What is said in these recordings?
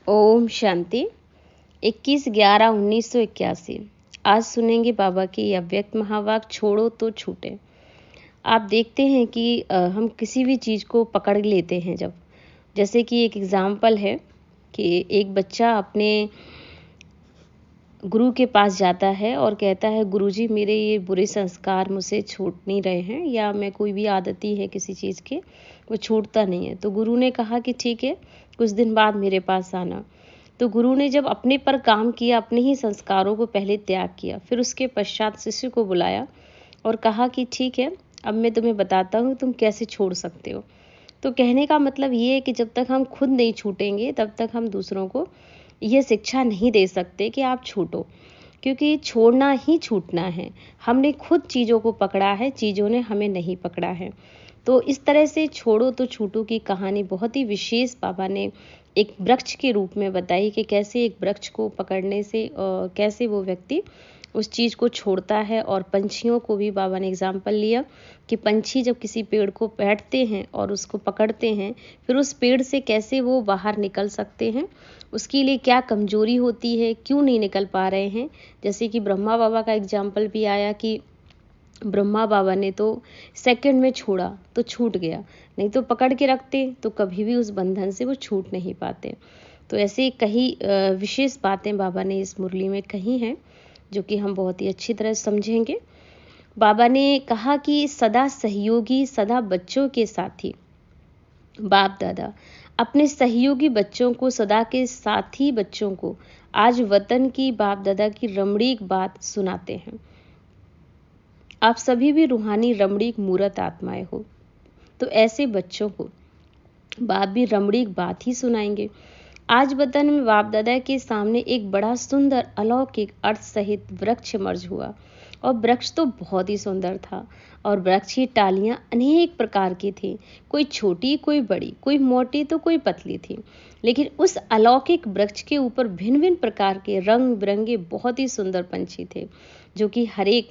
ओम शांति। 21/11/1981। आज सुनेंगे बाबा की अव्यक्त महावाक्य, छोड़ो तो छूटे। आप देखते हैं कि हम किसी भी चीज़ को पकड़ लेते हैं जब, जैसे कि एक एग्जाम्पल है कि एक बच्चा अपने गुरु के पास जाता है और कहता है, गुरुजी मेरे ये बुरे संस्कार मुझसे छूट नहीं रहे हैं, या मैं कोई भी आदती है किसी चीज़ के वो छूटता नहीं है। तो गुरु ने कहा कि ठीक है, कुछ दिन बाद मेरे पास आना। तो गुरु ने जब अपने पर काम किया, अपने ही संस्कारों को पहले त्याग किया, फिर उसके पश्चात शिष्य को बुलाया और कहा कि ठीक है, अब मैं तुम्हें बताता हूँ तुम कैसे छोड़ सकते हो। तो कहने का मतलब ये है कि जब तक हम खुद नहीं छूटेंगे तब तक हम दूसरों को ये शिक्षा नहीं दे सकते कि आप छूटो, क्योंकि छोड़ना ही छूटना है। हमने खुद चीज़ों को पकड़ा है, चीज़ों ने हमें नहीं पकड़ा है। तो इस तरह से छोड़ो तो छूटो की कहानी बहुत ही विशेष बाबा ने एक वृक्ष के रूप में बताई कि कैसे एक वृक्ष को पकड़ने से कैसे वो व्यक्ति उस चीज़ को छोड़ता है। और पंछियों को भी बाबा ने एग्जाम्पल लिया कि पंछी जब किसी पेड़ को बैठते हैं और उसको पकड़ते हैं, फिर उस पेड़ से कैसे वो बाहर निकल सकते हैं, उसके लिए क्या कमजोरी होती है, क्यों नहीं निकल पा रहे हैं। जैसे कि ब्रह्मा बाबा का एग्जाम्पल भी आया कि ब्रह्मा बाबा ने तो सेकंड में छोड़ा तो छूट गया, नहीं तो पकड़ के रखते तो कभी भी उस बंधन से वो छूट नहीं पाते। तो ऐसे कई विशेष बातें बाबा ने इस मुरली में कही हैं, जो कि हम बहुत ही अच्छी तरह समझेंगे। बाबा ने कहा कि सदा सहयोगी, सदा बच्चों के साथी बाप दादा अपने सहयोगी बच्चों को, सदा के साथी बच्चों को आज वतन की बाप दादा की रमणीक बात सुनाते हैं। आप सभी भी रूहानी रमणीक मूर्त आत्माएं हो, तो ऐसे बच्चों को बाप भी रमणीक बात ही सुनाएंगे। आज वतन में बाप दादा के सामने एक बड़ा सुंदर अलौकिक अर्थ सहित वृक्ष मर्ज हुआ, और वृक्ष तो बहुत ही सुंदर था, और वृक्ष की टालियां अनेक प्रकार की थी, कोई छोटी कोई बड़ी, कोई मोटी तो कोई पतली थी। लेकिन उस अलौकिक वृक्ष के ऊपर भिन्न भिन्न प्रकार के रंग बिरंगे बहुत ही सुंदर पंछी थे, जो कि हर एक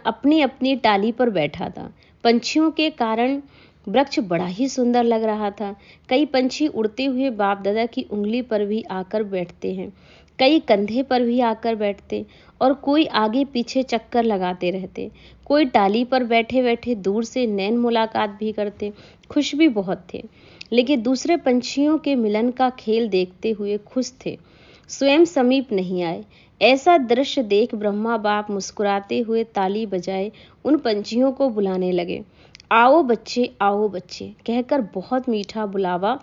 अपनी अपनी टाली पर बैठा था। पंछियों के कारण वृक्ष बड़ा ही सुंदर लग रहा था। कई पंछी उड़ते हुए बाप दादा की उंगली पर भी आकर बैठते हैं, कई कंधे पर भी आकर बैठते, और कोई आगे पीछे चक्कर लगाते रहते, कोई टाली पर बैठे बैठे दूर से नैन मुलाकात भी करते। खुश भी बहुत थे, लेकिन दूसरे पंछियों के मिलन का खेल देखते हुए खुश थे, स्वयं समीप नहीं आए। ऐसा दृश्य देख ब्रह्मा बाप मुस्कुराते हुए ताली बजाए उन पंछियों को बुलाने लगे। आओ बच्चे कहकर बहुत मीठा बुलावा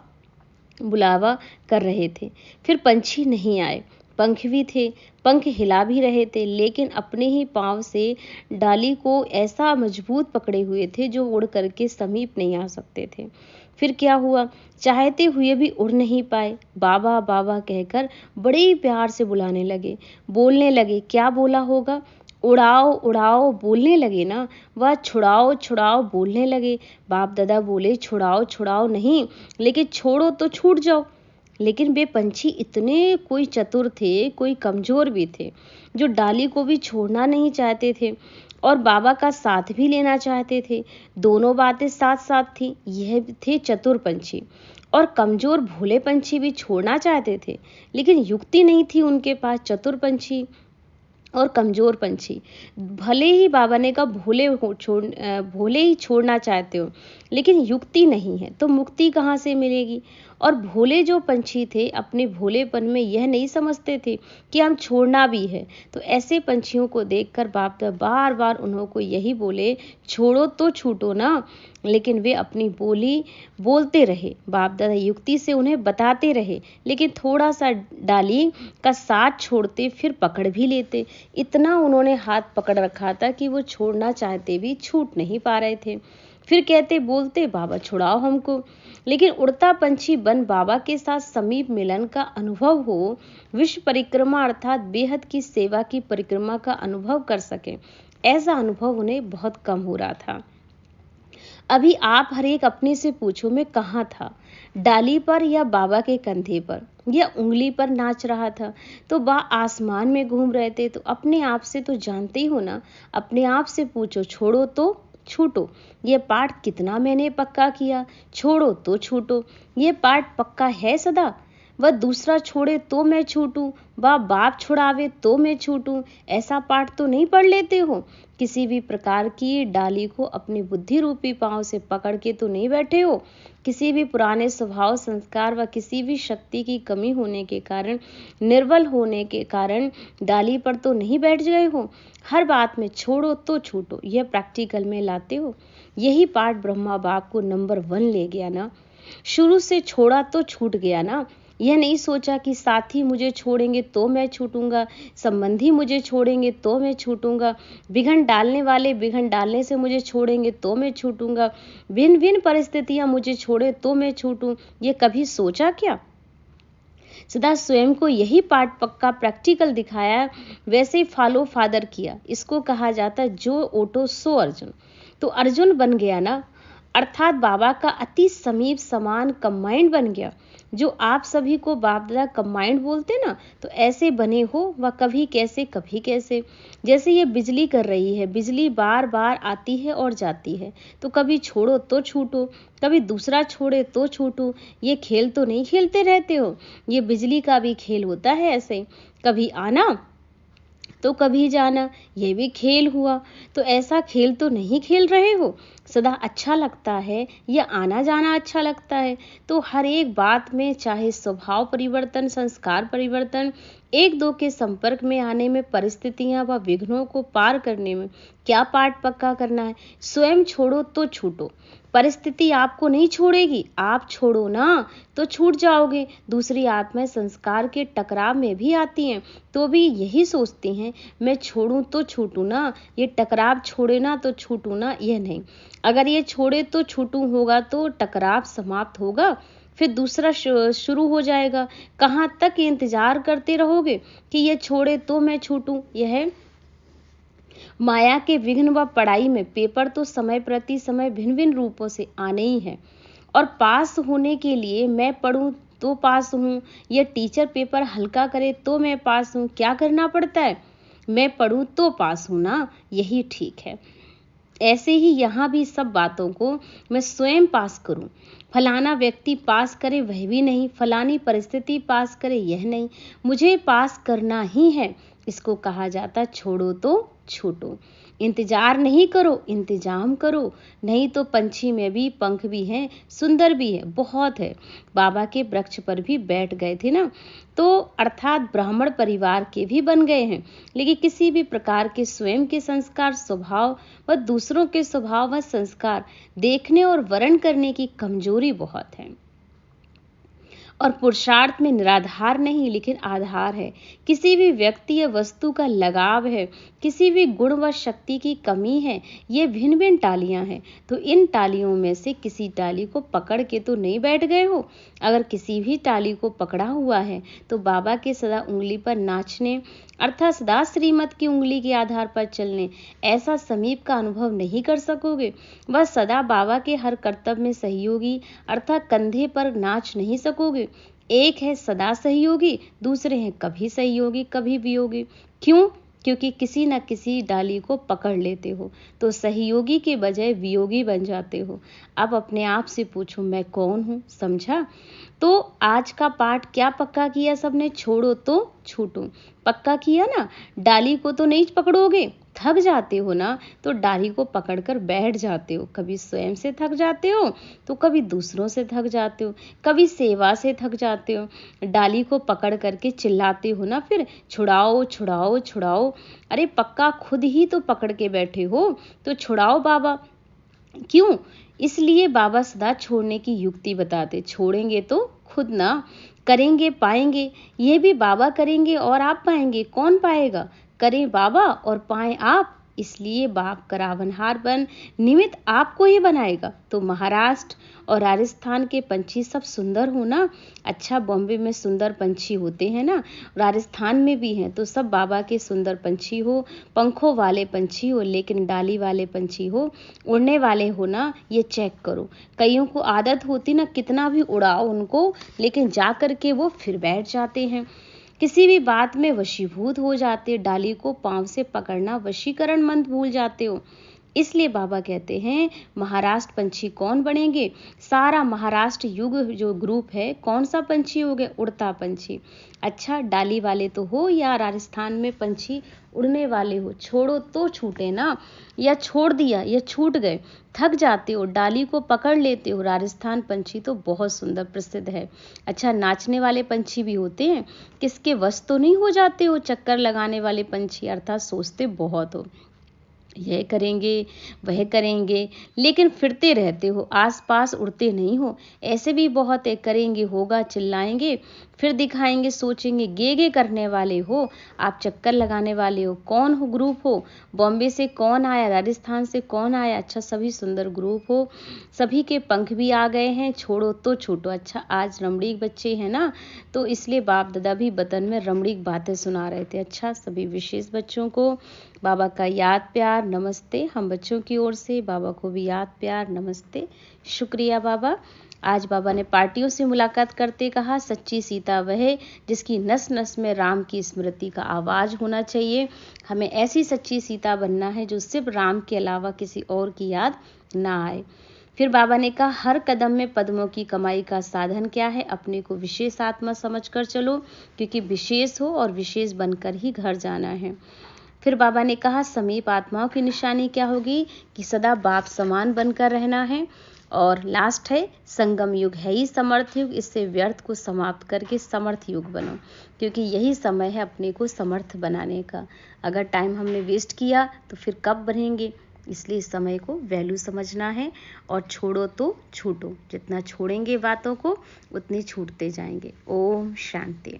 बुलावा कर रहे थे। फिर पंछी नहीं आए। पंख भी थे, पंख हिला भी रहे थे, लेकिन अपने ही पांव से डाली को ऐसा मजबूत पकड़े हुए थे जो उड़ करके समीप नहीं आ सकते थे। फिर क्या हुआ, चाहते हुए भी उड़ नहीं पाए। बाबा बाबा कहकर बड़े ही प्यार से बुलाने लगे, बोलने लगे। क्या बोला होगा? उड़ाओ उड़ाओ बोलने लगे ना, वह छुड़ाओ छुड़ाओ बोलने लगे। बाप दादा बोले, छुड़ाओ छुड़ाओ नहीं, लेकिन छोड़ो तो छूट जाओ। लेकिन वे पंछी इतने कोई चतुर थे, कोई कमजोर भी थे, जो डाली को भी छोड़ना नहीं चाहते थे और बाबा का साथ भी लेना चाहते थे। दोनों बातें साथ साथ थी। यह थे चतुर पंछी, और कमजोर भोले पंछी भी छोड़ना चाहते थे, लेकिन युक्ति नहीं थी उनके पास। चतुर पंछी और कमजोर पंछी, भले ही बाबा ने कहा भोले ही छोड़ना चाहते हो, लेकिन युक्ति नहीं है तो मुक्ति कहाँ से मिलेगी। और भोले जो पंछी थे, अपने भोलेपन में यह नहीं समझते थे कि हम छोड़ना भी है। तो ऐसे पंछियों को देखकर बाप बार बार उन्हों को यही बोले, छोड़ो तो छूटो ना। लेकिन वे अपनी बोली बोलते रहे, बाप दादा युक्ति से उन्हें बताते रहे, लेकिन थोड़ा सा डाली का साथ छोड़ते, फिर पकड़ भी लेते। इतना उन्होंने हाथ पकड़ रखा था कि वो छोड़ना चाहते भी छूट नहीं पा रहे थे। फिर कहते बोलते, बाबा छुड़ाओ हमको। लेकिन उड़ता पंछी बन बाबा के साथ समीप मिलन का अनुभव हो, विश्व परिक्रमा अर्थात बेहद की सेवा की परिक्रमा का अनुभव कर सके, ऐसा अनुभव उन्हें बहुत कम हो रहा था। अभी आप हर एक अपने से पूछो, मैं कहाँ था, डाली पर या बाबा के कंधे पर या उंगली पर नाच रहा था? तो वह आसमान में घूम रहे थे। तो अपने आप से तो जानते ही हो ना, अपने आप से पूछो, छोड़ो तो छूटो, ये पाठ कितना मैंने पक्का किया, छोड़ो तो छूटो, ये पाठ पक्का है सदा। वह दूसरा छोड़े तो मैं छूटूं, वह बाप छुड़ावे तो मैं छूटूं, ऐसा पाठ तो नहीं पढ़ लेते हो? किसी भी प्रकार की डाली को अपनी बुद्धि रूपी पांव से पकड़ के तो नहीं बैठे हो? किसी भी पुराने स्वभाव, संस्कार व किसी भी शक्ति की कमी होने के कारण, निर्बल होने के कारण डाली पर तो नहीं बैठ गए हो? हर बात में छोड़ो तो छूटो, यह प्रैक्टिकल में लाते हो। यही पाठ ब्रह्मा बाप को नंबर 1 ले गया ना। शुरू से छोड़ा तो छूट गया ना। यह नहीं सोचा कि साथी मुझे छोड़ेंगे तो मैं छूटूंगा, संबंधी मुझे छोड़ेंगे तो मैं छूटूंगा, बिघन डालने वाले बिघन डालने से मुझे छोड़ेंगे तो मैं छूटूंगा, भिन्न भिन्न परिस्थितियां मुझे छोड़े तो मैं छूटूं। ये कभी सोचा क्या? सदा स्वयं को यही पाठ पक्का प्रैक्टिकल दिखाया, वैसे ही फॉलो फादर किया। इसको कहा जाता है जो ओटो सो अर्जुन। तो अर्जुन बन गया ना, अर्थात बाबा का अति समीप समान कंबाइंड बन गया। जो आप सभी को बाप दादा कंबाइंड बोलते ना, तो ऐसे बने हो। वह कभी कैसे कभी कैसे, जैसे ये बिजली कर रही है, बिजली बार बार आती है और जाती है, तो कभी छोड़ो तो छूटो, कभी दूसरा छोड़े तो छूटो। ये खेल तो नहीं खेलते रहते हो, ये बिजली का भी खेल होता है ऐसे, कभी आना तो कभी जाना, ये भी खेल हुआ। तो ऐसा खेल तो नहीं खेल रहे हो। सदा अच्छा लगता है या आना जाना अच्छा लगता है? तो हर एक बात में, चाहे स्वभाव परिवर्तन, संस्कार परिवर्तन, एक दो के संपर्क में आने में, परिस्थितियां व विघ्नों को पार करने में क्या पाठ पक्का करना है? स्वयं छोड़ो तो छूटो। परिस्थिति आपको नहीं छोड़ेगी, आप छोड़ो ना तो छूट जाओगे। दूसरी आत्माएं संस्कार के टकराव में भी आती हैं, तो भी यही सोचती हैं मैं छोड़ूं तो छूटूं ना, ये टकराव छोड़े ना तो छूटूं ना। यह नहीं, अगर ये छोड़े तो छूटूं होगा तो टकराव समाप्त होगा, फिर दूसरा शुरू हो जाएगा। कहाँ तक इंतजार करते रहोगे कि ये छोड़े तो मैं छूटूं? यह माया के विघ्न व पढ़ाई में पेपर तो समय प्रति समय भिन्न भिन्न रूपों से आने ही है, और पास होने के लिए मैं पढ़ूं तो पास हूं, या टीचर पेपर हल्का करे तो मैं पास हूं। क्या करना पड़ता है? मैं पढ़ूं तो पास हूं ना, यही ठीक है। ऐसे ही यहाँ भी सब बातों को मैं स्वयं पास करूं। फलाना व्यक्ति पास करे वह भी नहीं, फलानी परिस्थिति पास करे यह नहीं, मुझे पास करना ही है। इसको कहा जाता छोड़ो तो छूटो। इंतजार नहीं करो, इंतजाम करो। नहीं तो पंछी में भी पंख भी हैं, सुंदर भी है, बहुत है। बाबा के वृक्ष पर भी बैठ गए थे ना, तो अर्थात ब्राह्मण परिवार के भी बन गए हैं, लेकिन किसी भी प्रकार के स्वयं के संस्कार, स्वभाव व दूसरों के स्वभाव व संस्कार देखने और वर्ण करने की कमजोरी बहुत है। और पुरुषार्थ में निराधार नहीं, लेकिन आधार है। किसी भी व्यक्ति या वस्तु का लगाव है, किसी भी गुण व शक्ति की कमी है। ये भिन्न भिन्न टालियां हैं, तो इन टालियों में से किसी टाली को पकड़ के तो नहीं बैठ गए हो। अगर किसी भी टाली को पकड़ा हुआ है तो बाबा के सदा उंगली पर नाचने, अर्थात सदा श्रीमत की उंगली के आधार पर चलने, ऐसा समीप का अनुभव नहीं कर सकोगे। वह सदा बाबा के हर कर्तव्य में सहयोगी, अर्थात कंधे पर नाच नहीं सकोगे। एक है सदा सहयोगी, दूसरे हैं कभी सहयोगी कभी वियोगी। क्यों? क्योंकि किसी न किसी डाली को पकड़ लेते हो, तो सहयोगी के बजाय वियोगी बन जाते हो। अब अपने आप से पूछो मैं कौन हूँ? समझा? तो आज का पाठ क्या पक्का किया सबने? छोड़ो तो छूटो, पक्का किया ना। डाली को तो नहीं पकड़ोगे, थक जाते हो ना, तो डाली को पकड़कर बैठ जाते हो। कभी स्वयं से थक जाते हो तो कभी दूसरों से थक जाते हो, कभी सेवा से थक जाते हो। डाली को पकड़ करके चिल्लाते हो ना, फिर छुड़ाओ छुड़ाओ छुड़ाओ। अरे पक्का खुद ही तो पकड़ के बैठे हो, तो छुड़ाओ बाबा। क्यों? इसलिए बाबा सदा छोड़ने की युक्ति बताते। छोड़ेंगे तो खुद ना, करेंगे पाएंगे। ये भी बाबा करेंगे और आप पाएंगे। कौन पाएगा? करें बाबा और पाएं आप। इसलिए बाप का रावणहार बन निमित्त आपको ही बनाएगा। तो महाराष्ट्र और राजस्थान के पंछी सब सुंदर हो ना। अच्छा, बॉम्बे में सुंदर पंछी होते हैं ना, राजस्थान में भी हैं, तो सब बाबा के सुंदर पंछी हो, पंखों वाले पंछी हो, लेकिन डाली वाले पंछी हो, उड़ने वाले हो ना, ये चेक करो। कईयों को आदत होती ना, कितना भी उड़ाओ उनको, लेकिन जा करके वो फिर बैठ जाते हैं। किसी भी बात में वशीभूत हो जाते। डाली को पांव से पकड़ना वशीकरण मंत्र भूल जाते हो। इसलिए बाबा कहते हैं महाराष्ट्र पंछी कौन बनेंगे? सारा महाराष्ट्र युग जो ग्रुप है कौन सा पंछी हो गए? उड़ता पंछी। अच्छा, डाली वाले तो हो या राजस्थान में पंछी उड़ने वाले हो, छोड़ो तो छूटे ना, या छोड़ दिया या छूट गए, थक जाते हो, डाली को पकड़ लेते हो। राजस्थान पंछी तो बहुत सुंदर प्रसिद्ध है। अच्छा, नाचने वाले पंछी भी होते हैं, किसके वश तो नहीं हो जाते हो? चक्कर लगाने वाले पंछी, अर्थात सोचते बहुत हो, यह करेंगे वह करेंगे, लेकिन फिरते रहते हो, आसपास उड़ते नहीं हो। ऐसे भी बहुत है, करेंगे होगा, चिल्लाएंगे, फिर दिखाएंगे, सोचेंगे, गे करने वाले हो आप, चक्कर लगाने वाले हो। कौन हो ग्रुप हो? बॉम्बे से कौन आया, राजस्थान से कौन आया? अच्छा, सभी सुंदर ग्रुप हो, सभी के पंख भी आ गए हैं, छोड़ो तो छूटो। अच्छा, आज रमणीक बच्चे हैं ना, तो इसलिए बाप दादा भी वतन में रमणीक बातें सुना रहे थे। अच्छा, सभी विशेष बच्चों को बाबा का याद प्यार नमस्ते। हम बच्चों की ओर से बाबा को भी याद प्यार नमस्ते। शुक्रिया बाबा। आज बाबा ने पार्टियों से मुलाकात करते कहा, सच्ची सीता वह जिसकी नस नस में राम की स्मृति का आवाज होना चाहिए। हमें ऐसी सच्ची सीता बनना है जो सिर्फ राम के अलावा किसी और की याद ना आए। फिर बाबा ने कहा, हर कदम में पद्मों की कमाई का साधन क्या है? अपने को विशेष आत्मा समझकर चलो, क्योंकि विशेष हो और विशेष बनकर ही घर जाना है। फिर बाबा ने कहा, समीप आत्माओं की निशानी क्या होगी? कि सदा बाप समान बनकर रहना है। और लास्ट है, संगम युग है ही समर्थ युग, इससे व्यर्थ को समाप्त करके समर्थ युग बनो, क्योंकि यही समय है अपने को समर्थ बनाने का। अगर टाइम हमने वेस्ट किया तो फिर कब बनेंगे? इसलिए इस समय को वैल्यू समझना है, और छोड़ो तो छूटो। जितना छोड़ेंगे बातों को उतने छूटते जाएंगे। ओम शांति।